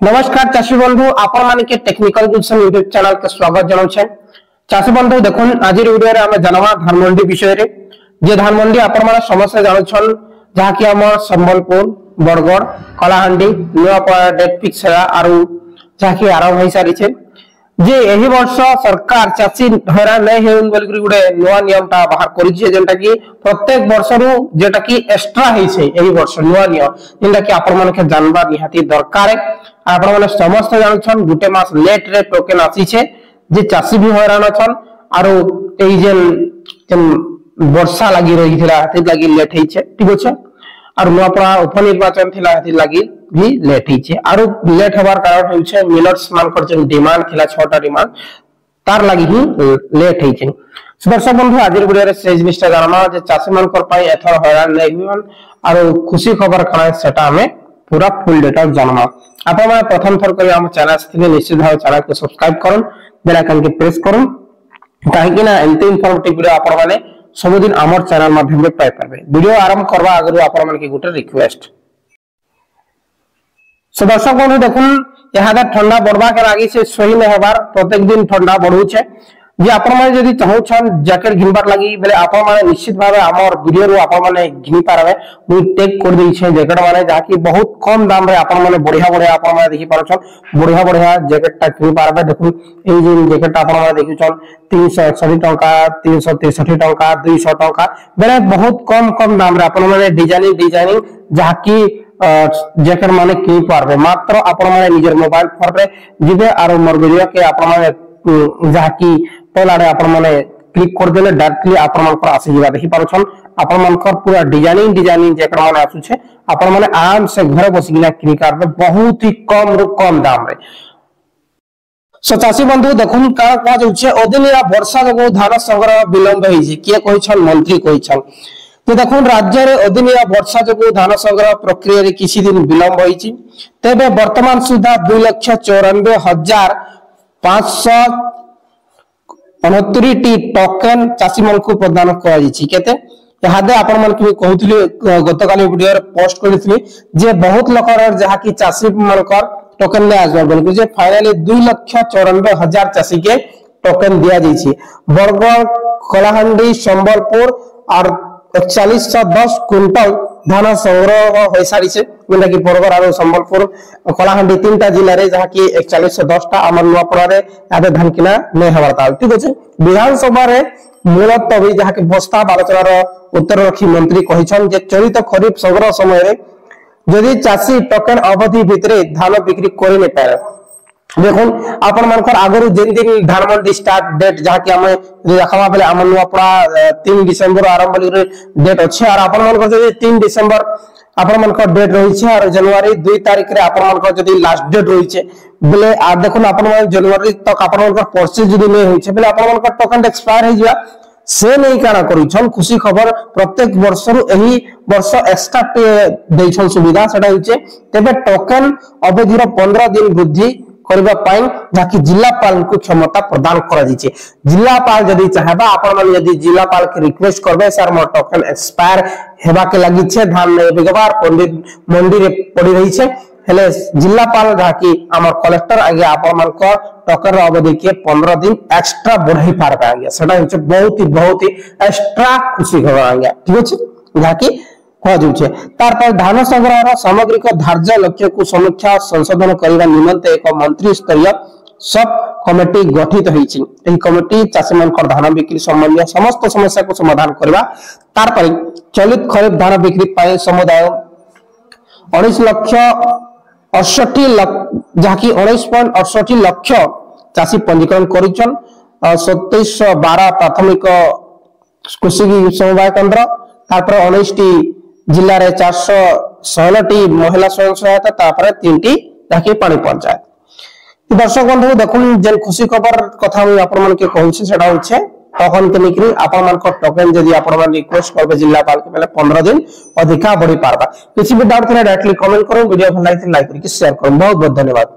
नमस्कार चाषी बंधु आपण मानके टेक्निकल गुड्सन यूट्यूब चैनल के स्वागत जनाउछे। चाषी बंधु देखुन आज वीडियो रे हमें जनवा धान मंडी विषय रे जे धान मंडी आपण माने समस्त जानुछन जहा कि हमर संबलपुर बरगड़ कलाहांडी नुआपड़ा डेट फिक्स है आरु जहा कि आरंभ होई सारी छे जे एही वर्ष सरकार चाषी हैरान नै हेउन बोलकरी गुडे नुआ नियमटा बाहर करि छे जेंटा कि प्रत्येक वर्ष रु जेटा कि एक्स्ट्रा होई छे एही वर्ष नुआ नियम जेंटा कि आपण माने के जानबा निहाती दरकार है। आपण माने समस्त जानछन गुटे मास लेट रे टोकन आसी छे जे चाषी भी हैरान छन आरो एई जेन वर्षा लागि रही थिला ते लागि लेट होई छे ठीक अछि और नुआपड़ा उपनिर्वाचन थिला हति लागि भी लेट होई छे आरो लेट होबार कारण होय छे मिलर्स मानकर जे डिमांड थिला 6टा डिमांड तार लागि ही लेट होई छे। दर्शक बंधु आज वीडियो रे से जिनिसटा जानमा जे चाषी मानकर पई एथर हैरान नै होन आरो खुशी खबर कना सेटा हमें पूरा फुल डिटेल जानमा। आपण माने प्रथम थर करी हम चैनल से निश्चित भाव चैनल को सब्सक्राइब करन बेल आइकन के प्रेस करन काहे कि ना एंती इंफॉर्मेटिव वीडियो आपण माने सब दिन हमर चैनल माध्यम रे पाई पाबे। वीडियो आरंभ करबा आगरु आपण माने के गुटे रिक्वेस्ट सो दर्शक बंधु देखुन यहादा ठंडा बढ़वा के लागी से सही न हेबार प्रत्येक दिन ठंडा बढ़ू छे जे आपण माने यदि चाहू छन जैकेट घिनबार लागी बेले आपण माने निश्चित भाबे हमर वीडियो रो आपण माने घिनी पारबे मु टेक कर दै छै जैकेट माने जाकी बहुत कम दाम रे आपण माने बढ़िया बढ़िया आपण माने देखि पार छन बढ़िया बढ़िया जैकेट ता घिनी पारबे। देखुन ए जे जैकेट आपण माने देखि छन 361 टका 363 टका 200 टका बेले बहुत कम दाम रे आपण माने डिजाइनिंग जाकी जैकेट माने कि पारबे मात्र आपण माने निजर मोबाइल फोन रे जिबे आरो मोर वीडियो के आपण माने जाकी पहला आपण माने क्लिक कर देले डायरेक्टली आपण मानकर आसी जिबा देखि पारो छन आपण मानकर पूरा डिजाइनिंग जैकेट माने आसु छे आपण माने आराम से घर बसिना किनि करबे बहुत ही कम दाम रे। सो चाषी बंधु देखुन का का जो छे ओदिनिया वर्षा जगो धान संग्रह विलंब होई जे के कहि छन मंत्री कहि छन तो देखुन राज्य रे ओदिनिया वर्षा जगो धान संग्रह प्रक्रिया रे किछि दिन विलंब होई छि तेबे वर्तमान सुधा 2,94,569 टी टोकन चाषी मन को प्रदान करा छि केते यहादे आपण मन के कहउतली गतकाली वीडियो रे पोस्ट करितली जे बहुत लोकर जहा कि चाषी मनकर टोकन ले आजबा बोल जे फाइनली 2,94,000 चाषी के टोकन दिया जाइ छि। बरगड़ कलाहांडी संबलपुर और 4110 क्विंटल धान संग्रह हो सारी छे जेंटा कि बरगड़ और संबलपुर कलाहांडी तीनटा जिल्ला रे जहा कि 4110 टा हमर नुआपड़ा रे आबे धान किना नै हबार ताल ठीक अछि। विधानसभा रे मूलतः जहा कि बस्ता आलोचना रो उत्तर रखी मंत्री कहिछन जे चलित खरीफ संग्रह समय रे यदि चाषी टोकन अवधि भितरे धान बिक्री करि नै पारे देखुन आपण मानकर आगरु जेन दिन धान मंडी स्टार्ट डेट जहा कि हमें रखवा बेले हमर नुआपड़ा 3 डिसेंबर आरंभ बोली डेट अछि और आपण मानकर जे 3 डिसेंबर आपण मानकर डेट रही छे और जनवरी 2 तारिख रे आपण मानकर जदी लास्ट डेट रही छे बेले आ देखुन आपण मान जनवरी तक आपण मानकर परचेज जदी नै होई छे बेले आपण मानकर टोकन एक्सपायर हो जिया से नहीं काना करी छन खुशी खबर प्रत्येक वर्ष रु एही वर्ष एक्स्ट्रा दे छन सुविधा सेटा होचे तबे टोकन अवधि रो 15 दिन वृद्धि करबा पाई जाकी जिलापाल को क्षमता प्रदान करा दिछे। जिलापाल यदि चाहबा आपण मन यदि जिलापाल के रिक्वेस्ट करबे सर मोर टोकन एक्सपायर हेबा के लागि छे धान नै बेगबार पंडित मंडी रे पड़ी रही छे हेले जिलापाल जाकी हमर कलेक्टर आगे आपण मन को टोकन अवधि के 15 दिन एक्स्ट्रा बढ़ाई पारबा आगे सेटा होचे बहुत ही एक्स्ट्रा खुशी खबर आगे ठीक अछि जाकी हो जुचे तार पर धान संग्रह रो सामग्रिक धार्य लक्ष्य को समीक्षा संशोधन करबा निमंते एक मंत्री स्तरीय सब कमिटी गठित होई छि। एही कमिटी चाषी मानकर धान बिक्री संबंधी समस्त समस्या को समाधान करबा तार पर चलित खरीफ धान बिक्री पाए समुदाय 19 लाख 68 जाकी 19.68 लाख चाषी पंजीकरण करिछन 2712 प्राथमिक कृषि समवाय केंद्र तार पर 19 टी जिल्ला रे 416 टी महिला स्वयं सहायता तापर 3 टी जाकी पानी पंचायत। दर्शक बंधु देखुन जेन खुशी खबर कथा हम आपण मन के कहू छी सेटा होछे तखन के निकरी आपण मन को टोकन जदी आपण मन रिक्वेस्ट करबे जिलापाल के पहले 15 दिन अधिका बढ़ी पारबा किछि भी डाउट करे डायरेक्टली कमेंट करो वीडियो भल लाइक करी शेयर करो बहुत बहुत धन्यवाद।